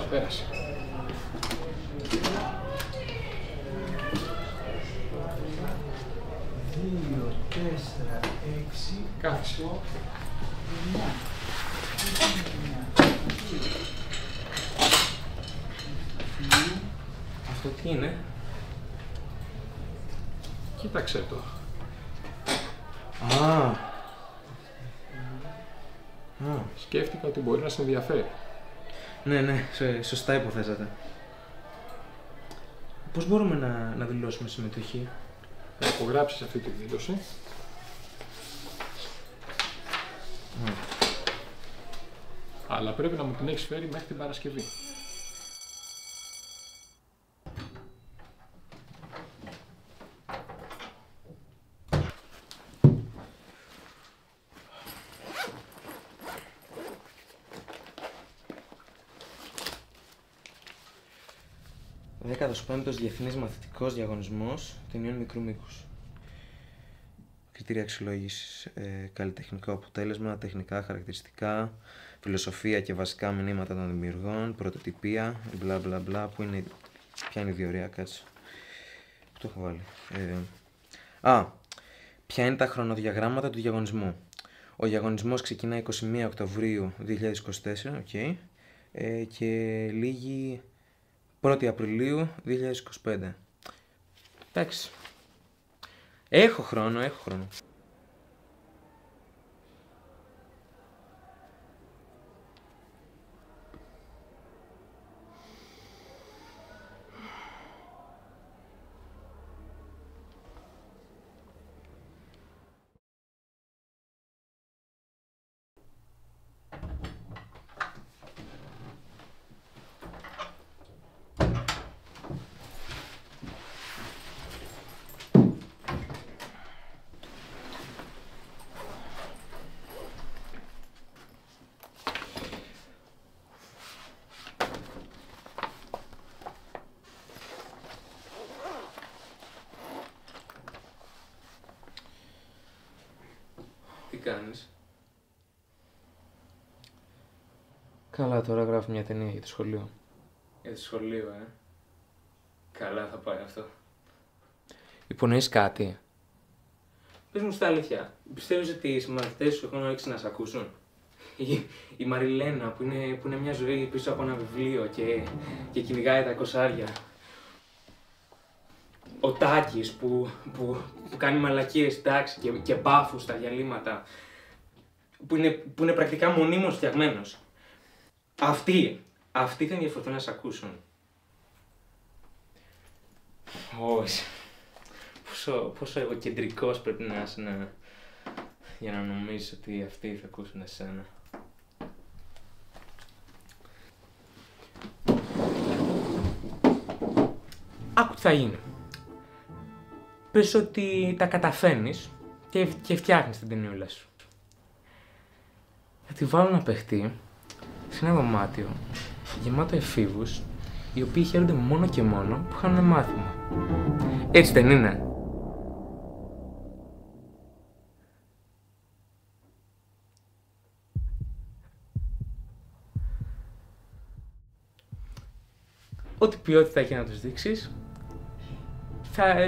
πέρασε. Δύο, 4, 6, Κάτσε. 9. Αυτό τι είναι? Κοίταξε το. Σκέφτηκα ότι μπορεί να σε ενδιαφέρει. Ναι, σωστά υποθέσατε. Πώς μπορούμε να δηλώσουμε συμμετοχή? Θα υπογράψεις αυτή τη δήλωση. Αλλά πρέπει να μου την έχεις φέρει μέχρι την Παρασκευή. Πέμπτος Διεθνής Μαθητικός Διαγωνισμός ταινιών μικρού μήκους. Κριτήρια αξιολόγησης, καλλιτεχνικό αποτέλεσμα, τεχνικά χαρακτηριστικά, φιλοσοφία και βασικά μηνύματα των δημιουργών, πρωτοτυπία, μπλα μπλα μπλα. Ποια είναι η διορία, κάτσε. Πού το έχω βάλει? Ποια είναι τα χρονοδιαγράμματα του διαγωνισμού? Ο διαγωνισμός ξεκινά 21 Οκτωβρίου 2024, και λήγει 1η Απριλίου 2025. Εντάξει. Έχω χρόνο. Τι κάνεις? Καλά, τώρα γράφω μια ταινία για το σχολείο. Για το σχολείο, Καλά θα πάει αυτό. Υπονοείς κάτι? Πες μου στα αλήθεια, πιστεύεις ότι οι συμμαθητές σου έχουν όρεξη να σε ακούσουν? Η Μαριλένα που είναι μια ζωή πίσω από ένα βιβλίο και κυνηγάει τα κοσάρια. Ο Τάκης που κάνει μαλακίες στην τάξη και μπάφους στα διαλύματα. Που είναι πρακτικά μονίμως φτιαγμένος. Αυτοί θα ενδιαφερθούν να σε ακούσουν. Όχι. Πόσο εγωκεντρικός πρέπει να είσαι για να νομίζεις ότι αυτοί θα ακούσουν εσένα. Άκου τι θα γίνει. Πες ότι τα καταφέρνεις και φτιάχνεις την ταινιούλα σου. Θα τη βάλω να παιχτεί σε ένα δωμάτιο γεμάτο εφήβους, οι οποίοι χαίρονται μόνο και μόνο που χάνουν μάθημα. Έτσι δεν είναι? Ό,τι ποιότητα έχει να τους δείξεις,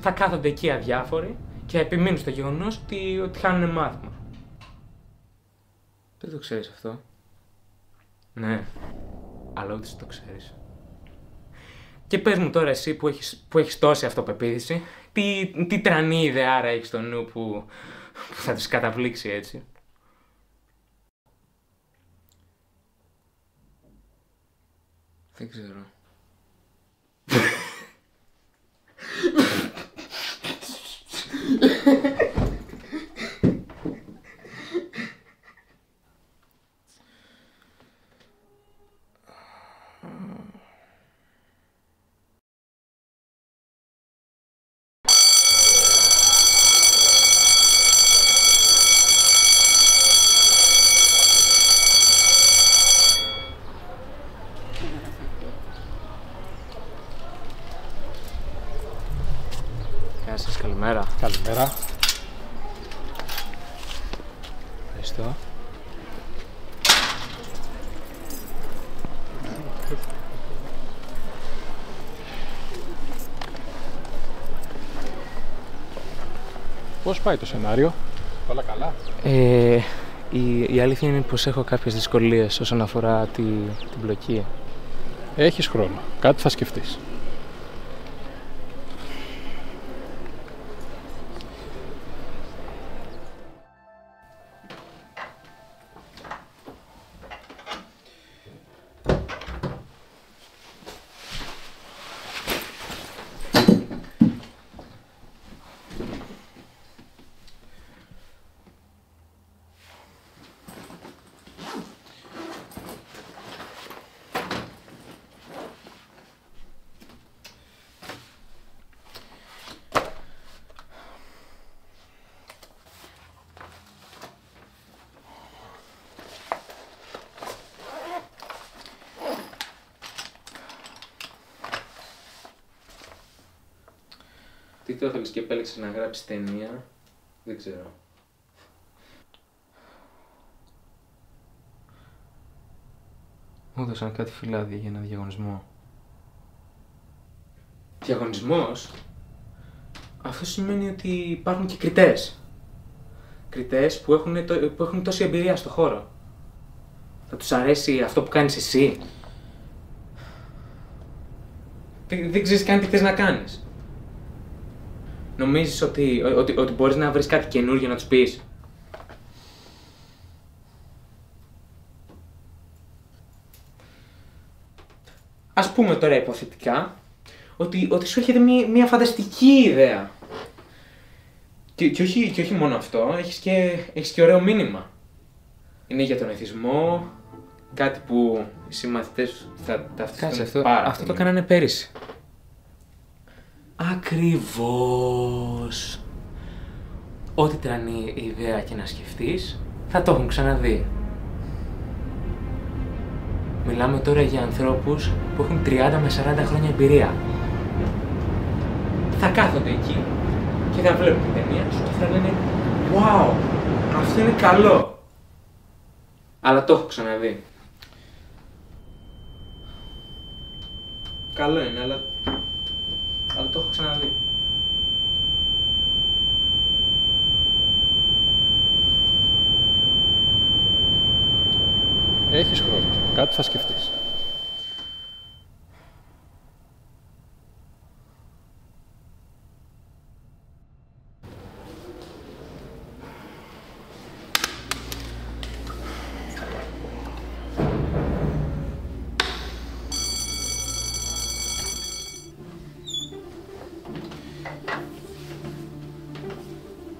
θα κάθονται εκεί αδιάφοροι και θα επιμείνουν στο γεγονός ότι χάνουν μάθημα. Δεν το ξέρεις αυτό? Ναι, αλλά ούτε εσύ το ξέρεις. Και πες μου τώρα εσύ που έχεις τόση αυτοπεποίθηση, τι τρανή ιδεάρα έχεις στο νου που θα τους καταβλήξει έτσι? Δεν ξέρω. Γεια σας, καλημέρα. Καλημέρα. Πώς πάει το σενάριο? Όλα καλά? Η αλήθεια είναι πως έχω κάποιες δυσκολίες όσον αφορά την πλοκή. Έχεις χρόνο. Κάτι θα σκεφτείς. Τι το ήθελες και επέλεξες να γράψεις ταινία, δεν ξέρω. Μου έδωσαν κάτι φυλάδια για ένα διαγωνισμό. Διαγωνισμός? Αυτό σημαίνει ότι υπάρχουν και κριτές. Κριτές που έχουν τόση εμπειρία στο χώρο. Θα τους αρέσει αυτό που κάνεις εσύ? Δεν ξέρεις καν τι θες να κάνεις. Νομίζεις ότι μπορείς να βρεις κάτι καινούργιο να τους πεις? Ας πούμε τώρα υποθετικά ότι σου έρχεται μια φανταστική ιδέα. Και όχι μόνο αυτό, έχεις και ωραίο μήνυμα. Είναι για τον εθισμό, κάτι που οι συμμαθητές θα ταυτιστούν πάρα πολύ. Αυτό το κάνανε πέρυσι. Ακριβώς. Ό,τι τρανή ιδέα και να σκεφτείς, θα το έχουν ξαναδεί. Μιλάμε τώρα για ανθρώπους που έχουν 30 με 40 χρόνια εμπειρία. Θα κάθονται εκεί και θα βλέπουν την ταινία σου και θα λένε «Wow, αυτό είναι καλό». Αλλά το έχω ξαναδεί. Καλό είναι, αλλά το έχω ξαναδεί. Έχεις χρόνο. Κάτι θα σκεφτείς.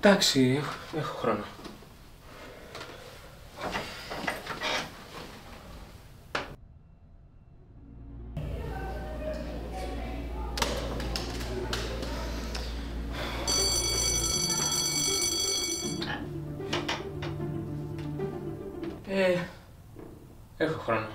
Εντάξει, έχω χρόνο. Έχω χρόνο.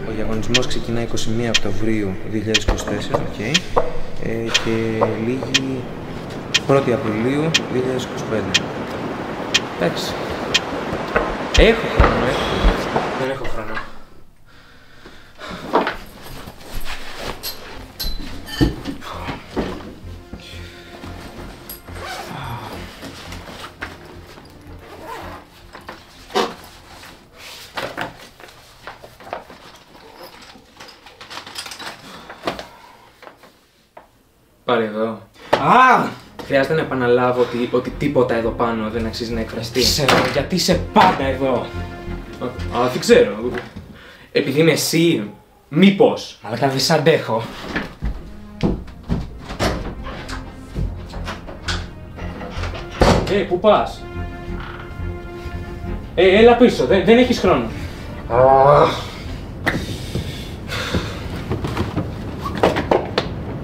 Ο διαγωνισμός ξεκινά 21 Οκτωβρίου 2024, okay. Και λήγει 1η Απριλίου 2025. Εντάξει. Έχω χρόνο, Δεν έχω χρόνο. Πάρε εδώ. Χρειάζεται να επαναλάβω ότι τίποτα εδώ πάνω δεν αξίζει να εκφραστεί. Ξέρω, γιατί είσαι πάντα εδώ. Δεν ξέρω. Επειδή είμαι εσύ, μήπως. Αλλά δεν σ' αντέχω. Πού πας? Έλα πίσω, δεν έχεις χρόνο.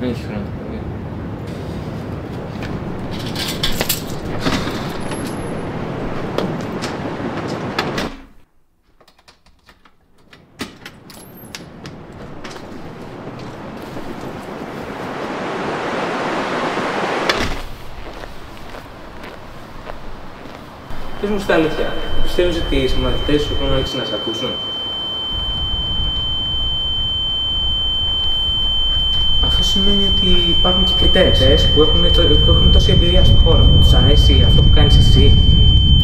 Δεν έχει χρόνο. Πες μου στα αλήθεια, πιστεύεις ότι οι συμμαθητές σου έχουν όρεξη να σε ακούσουν? σημαίνει ότι υπάρχουν και κριτές που έχουν τόση εμπειρία στον χώρο. Τους αρέσει αυτό που κάνεις εσύ.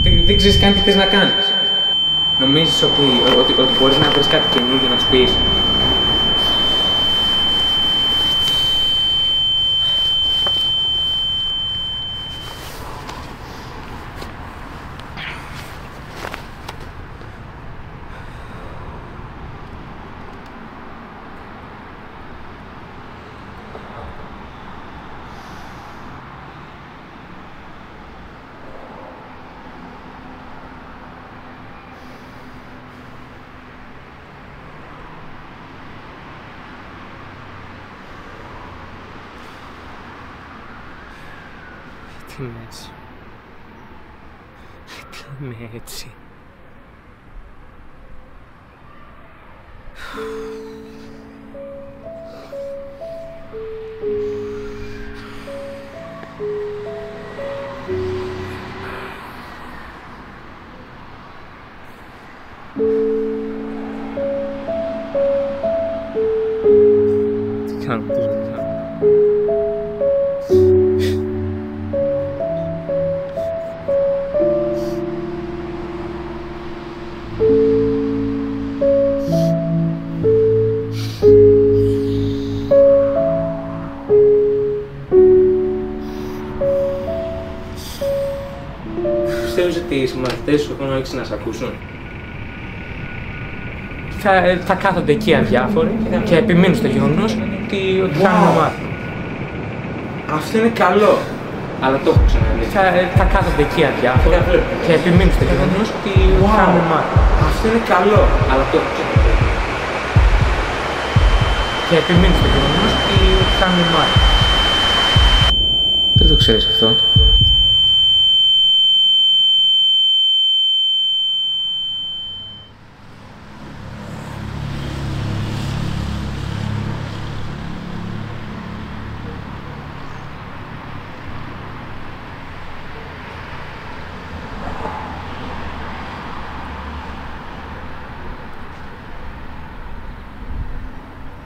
Δεν ξέρεις καν τι θες να κάνεις. Νομίζεις ότι μπορείς να βρεις κάτι καινούργιο να τους πεις? Τι είμαι έτσι. Τι είμαι έτσι. Τι κάνω, τι κάνω. Πιστεύεις ότι οι συμμαθητές σου έχουν όρεξη να σε ακούσουν? Θα κάθονται εκεί αδιάφοροι και επιμείνουν στο γεγονός ότι κάνουν μάθημα. Αυτό είναι καλό. Αλλά το έχω ξαναδεί. Θα κάθονται εκεί αδιάφοροι και επιμείνουν στο γεγονός ότι κάνουν μάθημα. Αυτό είναι καλό. Αλλά το έχω ξαναδεί. Και επιμείνουν στο γεγονός ότι κάνουν μάθημα. Δεν το ξέρεις αυτό.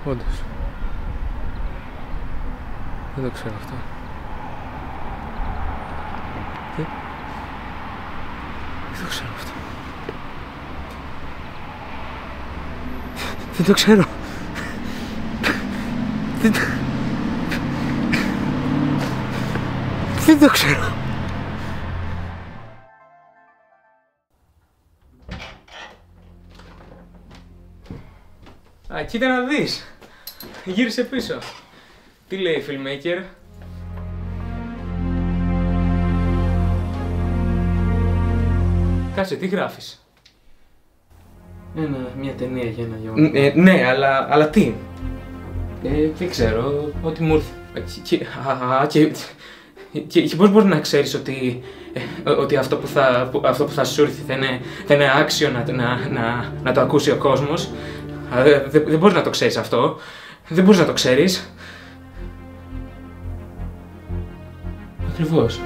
Όντως. Δεν το ξέρω αυτό. Τι? Δεν το ξέρω αυτό. Δεν το ξέρω. Δεν το ξέρω. Α, κοίτα να δεις. Γύρισε πίσω. Τι λέει, filmmaker? Κάτσε, τι γράφεις? Μια ταινία για ένα γεγονός. Ναι, αλλά τι? Δεν ξέρω, ό,τι μου ήρθε. Και πώς μπορεί να ξέρεις ότι αυτό που θα σου ήρθε θα είναι άξιο να το ακούσει ο κόσμος? Δεν μπορείς να το ξέρεις αυτό. Δεν μπορείς να το ξέρεις. Ακριβώς.